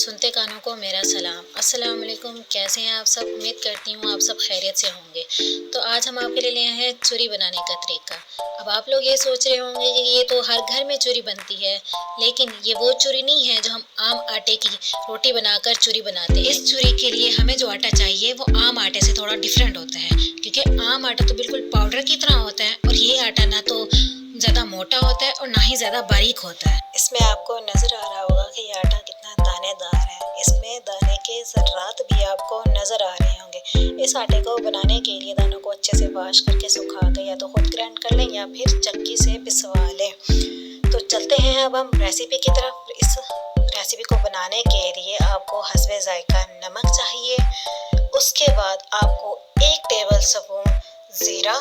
सुनते कानों को मेरा सलाम। अस्सलाम वालेकुम। कैसे हैं आप सब? उम्मीद करती हूँ आप सब खैरियत से होंगे। तो आज हम आपके लिए लिए हैं चूरी बनाने का तरीका। अब आप लोग ये सोच रहे होंगे कि ये तो हर घर में चूरी बनती है, लेकिन ये वो चूरी नहीं है जो हम आम आटे की रोटी बनाकर चूरी बनाते हैं। इस चूरी के लिए हमें जो आटा चाहिए वो आम आटे से थोड़ा डिफरेंट होता है, क्योंकि आम आटा तो बिल्कुल पाउडर की तरह होता है और ये आटा ना तो ज़्यादा मोटा होता है और ना ही ज़्यादा बारीक होता है। इसमें आपको नज़र आ रहा होगा कि ये आटा कितना दानेदार है। इसमें दाने के ज़र्रात भी आपको नज़र आ रहे होंगे। इस आटे को बनाने के लिए दानों को अच्छे से वॉश करके सुखा के या तो खुद ग्राइंड कर लें या फिर चक्की से पिसवा लें। तो चलते हैं अब हम रेसिपी की तरफ। इस रेसिपी को बनाने के लिए आपको हस्बे ज़ायका नमक चाहिए। उसके बाद आपको 1 टेबल स्पून ज़ीरा,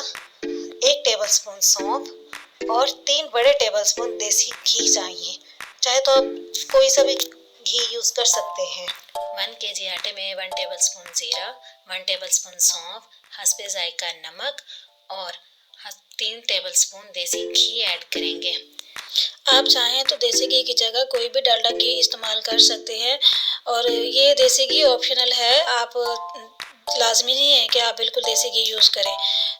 1 टेबल स्पून सौंफ और 3 बड़े टेबल स्पून देसी घी चाहिए। चाहे तो आप कोई सा भी घी यूज़ कर सकते हैं। 1 kg आटे में 1 टेबल स्पून ज़ीरा, 1 टेबल स्पून सौंफ, हस्बे ज़ायका नमक और 3 टेबल स्पून देसी घी ऐड करेंगे। आप चाहें तो देसी घी की जगह कोई भी डालडा घी इस्तेमाल कर सकते हैं और ये देसी घी ऑप्शनल है, आप लाजमी नहीं है कि आप बिल्कुल देसी घी यूज़ करें।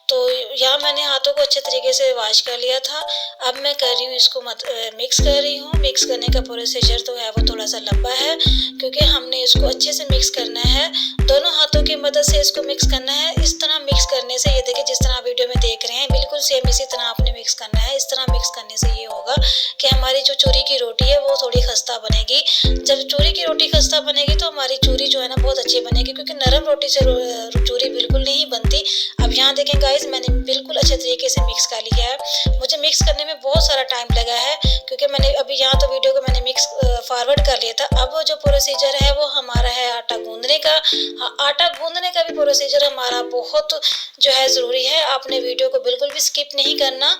तो यहाँ मैंने हाथों को अच्छे तरीके से वॉश कर लिया था। अब मैं कर रही हूँ इसको मिक्स कर रही हूँ। मिक्स करने का प्रोसीजर तो है वो थोड़ा सा लंबा है, क्योंकि हमने इसको अच्छे से मिक्स करना है। दोनों हाथों की मदद से इसको मिक्स करना है। इस तरह मिक्स करने से ये देखिए जिस तरह वीडियो में देख रहे हैं बिल्कुल सेम इसी तरह आपने मिक्स करना है। इस तरह मिक्स करने से ये होगा कि हमारी जो चूरी की रोटी है वो थोड़ी खस्ता बनेगी। जब चूरी की रोटी खस्ता बनेगी तो हमारी चूरी जो है ना बहुत अच्छी बनेगी, क्योंकि नरम रोटी से चूरी बिल्कुल नहीं बनती। अब यहाँ देखें गाइस, मैंने बिल्कुल अच्छे तरीके से मिक्स कर लिया है। मुझे मिक्स करने में बहुत सारा टाइम लगा है, क्योंकि मैंने अभी यहाँ तो वीडियो को मैंने मिक्स फॉरवर्ड कर लिया था। अब जो प्रोसीजर है वो हमारा है आटा गूंदने का। हाँ, आटा गूंदने का भी प्रोसीजर हमारा बहुत जो है ज़रूरी है। आपने वीडियो को बिल्कुल भी स्किप नहीं करना,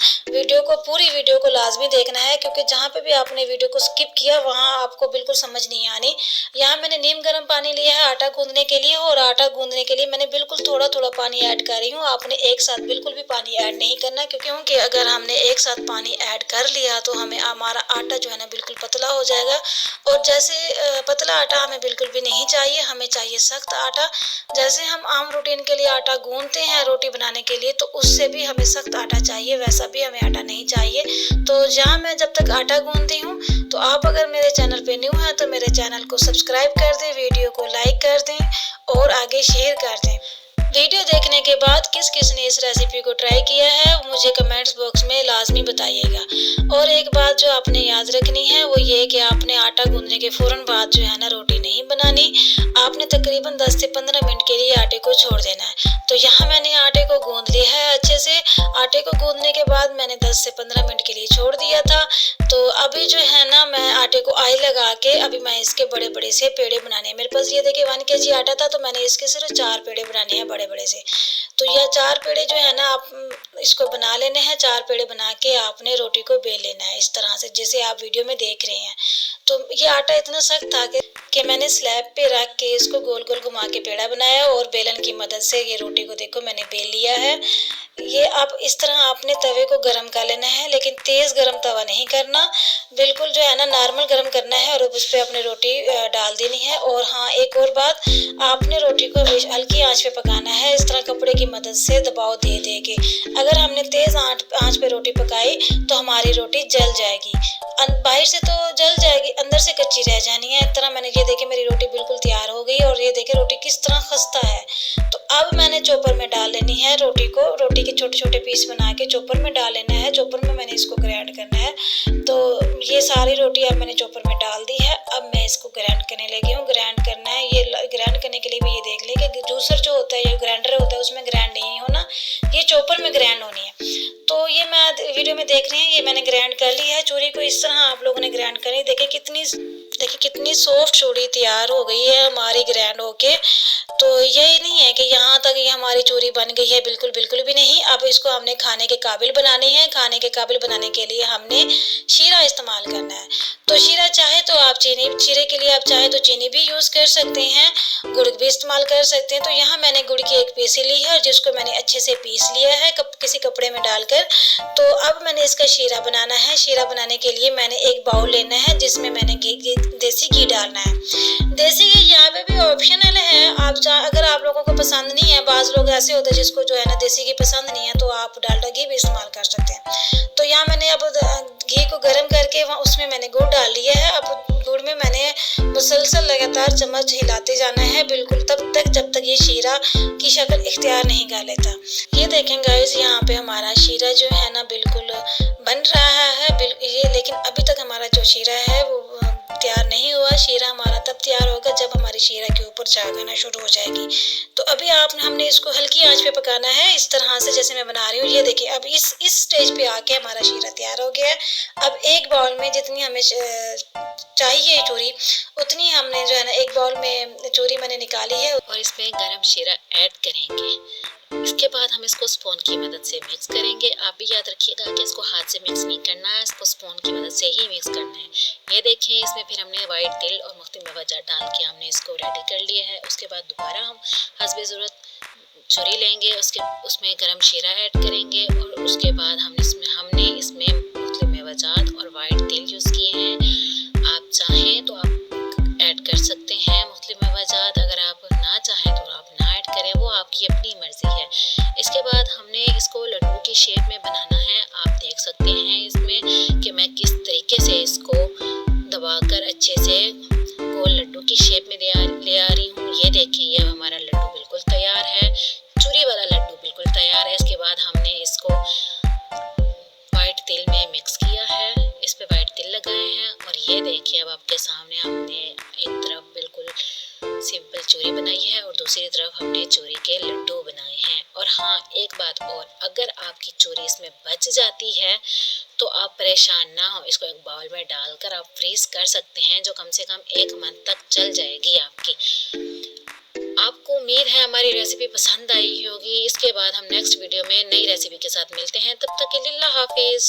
पूरी वीडियो को लाजमी देखना है, क्योंकि जहाँ पे भी आपने वीडियो को स्किप किया वहाँ आपको बिल्कुल समझ नहीं आनी। यहाँ मैंने नीम गर्म पानी लिया है आटा गूंदने के लिए, और आटा गूंदने के लिए मैंने बिल्कुल थोड़ा थोड़ा पानी ऐड कर रही हूँ। आपने एक साथ बिल्कुल भी पानी ऐड नहीं करना, क्योंकि अगर हमने एक साथ पानी ऐड कर लिया तो हमारा आटा जो है ना बिल्कुल पतला हो जाएगा। और जैसे पतला आटा हमें बिल्कुल भी नहीं चाहिए, हमें चाहिए सख्त आटा। जैसे हम आम रूटीन के लिए आटा गूंदते हैं रोटी बनाने के लिए, तो उससे भी हमें सख्त आटा चाहिए, वैसा भी हमें आटा नहीं चाहिए। तो जहाँ मैं जब तक आटा गूंदती हूँ, तो आप अगर मेरे चैनल पे न्यू हैं तो मेरे चैनल को सब्सक्राइब कर दें, वीडियो को लाइक कर दें और आगे शेयर कर दें। वीडियो देखने के बाद किस किस ने इस रेसिपी को ट्राई किया है मुझे कमेंट्स बॉक्स में लाजमी बताइएगा। और एक बात जो आपने याद रखनी है वो ये कि आपने आटा गूंदने के फ़ौरन बाद जो है ना रोटी नहीं बनानी। आपने तकरीबन 10 से 15 मिनट के लिए आटे को छोड़ देना है। तो यहाँ मैंने आटे को गूंद लिया है अच्छे से। आटे को गूंदने के बाद मैंने 10 से 15 मिनट के लिए छोड़ दिया था। तो अभी जो है ना मैं आटे को आई लगा के अभी मैं इसके बड़े बड़े से पेड़े बनाने हैं। मेरे पास ये देखिए 1 kg आटा था, तो मैंने इसके सिर्फ 4 पेड़े बनाने हैं बड़े बड़े से। तो यह 4 पेड़े जो है ना आप इसको बना लेने हैं। 4 पेड़े बना के आपने रोटी को बेल लेना है इस तरह से जैसे आप वीडियो में देख रहे हैं। तो ये आटा इतना सख्त था कि मैंने स्लैब पे रख के इसको गोल गोल घुमा के पेड़ा बनाया और बेलन की मदद से ये रोटी को देखो मैंने बेल लिया है। ये अब इस तरह आपने तवे को गर्म कर लेना है, लेकिन तेज़ गर्म तवा नहीं करना, बिल्कुल जो है ना नॉर्मल गर्म करना है और उस पर अपनी रोटी डाल देनी है। और हाँ, एक और बात, आपने रोटी को हल्की आंच पे पकाना है, इस तरह कपड़े की मदद से दबाव दे दे के। अगर हमने तेज़ आंच पे रोटी पकाई तो हमारी रोटी जल जाएगी, बाहर से तो जल जाएगी, अंदर से कच्ची रह जानी है। इस तरह मैंने ये देखे मेरी रोटी बिल्कुल तैयार हो गई और ये देखे रोटी किस तरह खस्ता है। तो अब मैंने चॉपर में डाल लेनी है रोटी को। रोटी के छोटे छोटे पीस बना के चॉपर में डाल लेना है। चॉपर में मैंने इसको ग्राइंड करना है। तो ये सारी रोटी अब मैंने चॉपर में डाल दी है। अब मैं इसको ग्राइंड करने लगी हूँ। ग्राइंड करना है, ये ग्राइंड करने के लिए भी ये देख लें कि जूसर जो होता है ये ग्राइंडर होता है उसमें ग्राइंड नहीं होना, ये चॉपर में ग्राइंड होनी है। तो ये मैं वीडियो में देख रहे हैं, ये मैंने ग्राइंड कर ली है। चूरी को इस तरह आप लोगों ने ग्राइंड करी। देखिए कितनी सॉफ्ट चूरी तैयार हो गई है हमारी ग्राइंड होके। तो यही नहीं है कि यहाँ तक ये हमारी चूरी बन गई है, बिल्कुल बिल्कुल भी नहीं। अब इसको हमने खाने के काबिल बनानी है। खाने के काबिल बनाने के लिए हमने शीरा इस्तेमाल करना है। तो शीरा चाहे तो आप शीरे के लिए आप चाहे तो चीनी भी यूज़ कर सकते हैं, गुड़ भी इस्तेमाल कर सकते हैं। तो यहाँ मैंने गुड़ की एक पीसी ली है जिसको मैंने अच्छे से पीस लिया है किसी कपड़े में डालकर। तो अब मैंने इसका शीरा बनाना है। शीरा बनाने के लिए मैंने एक बाउल लेना है जिसमें मैंने देसी घी डालना है। अगर आप लोगों को पसंद नहीं है, बाज़ लोग ऐसे होते हैं जिसको जो है ना देसी घी पसंद नहीं है, तो आप डालडा घी भी इस्तेमाल कर सकते हैं। तो यहाँ मैंने अब घी को गर्म करके उसमें मैंने गुड़ डाल लिया है। अब गुड़ में मैंने मुसलसल लगातार चम्मच हिलाते जाना है बिल्कुल तब तक जब तक ये शीरा की शक्ल इख्तियार नहीं कर लेता। ये देखें गाइस, यहाँ पे हमारा शीरा जो है ना बिल्कुल बन रहा है ये, लेकिन अभी तक हमारा जो शीरा है वो तैयार नहीं हुआ। शीरा हमारा तब तैयार होगा जब हमारी शीरा के ऊपर झाग आना शुरू हो जाएगी। तो अभी हमने इसको हल्की आंच पे पकाना है, इस तरह से जैसे मैं बना रही हूँ। ये देखिए, अब इस स्टेज पे आके हमारा शीरा तैयार हो गया है। अब एक बाउल में जितनी हमें चाहिए चूरी, उतनी हमने जो है ना एक बाउल में चूरी मैंने निकाली है और इसमें गरम शीरा ऐड करेंगे। इसके बाद हम इसको स्पून की मदद से मिक्स करेंगे। आप भी याद रखिएगा कि इसको हाथ से मिक्स नहीं करना है, इसको स्पून की मदद से ही मिक्स करना है। ये देखें, इसमें फिर हमने वाइट तिल और मुख्तलिफ मेवा डाल के हमने इसको रेडी कर लिया है। उसके बाद दोबारा हम हस्बे ज़रूरत चूरी लेंगे, उसमें गरम शीरा ऐड करेंगे और उसके बाद हमने इसमें मुख्तलिफ मेवाजात और वाइट तिल यूज़ किए हैं। आप चाहें तो आप ऐड कर सकते हैं मुख्तलिफ मेवाजात, अगर आप ना चाहें तो आप ना ऐड करें, वो आपकी अपनी मर्ज़ी है। इसके बाद हमने इसको लड्डू की शेप में बनाना है। आप देख सकते हैं इसमें कि मैं किस तरीके से इसको दबाकर अच्छे से गोल लड्डू की शेप में ले आ रही हूँ। ये देखें, ये हमारा लड्डू बिल्कुल तैयार है, चूरी वाला लड्डू बिल्कुल तैयार है। इसके बाद हमने इसको वाइट तिल में मिक्स किया है, इस पे वाइट तिल लगाए हैं और ये देखिए, अब आपके सामने हमने एक तरफ बिल्कुल सिंपल चूरी बनाई है और दूसरी तरफ हमने चूरी के लड्डू बनाए हैं। और हाँ, एक बात और, अगर आपकी चूरी इसमें बच जाती है तो आप परेशान ना हो, इसको एक बाउल में डालकर आप फ्रीज कर सकते हैं, जो कम से कम 1 मंथ तक चल जाएगी आपकी। आपको उम्मीद है हमारी रेसिपी पसंद आई होगी। इसके बाद हम नेक्स्ट वीडियो में नई रेसिपी के साथ मिलते हैं, तब तक के लिए अल्लाह हाफिज़।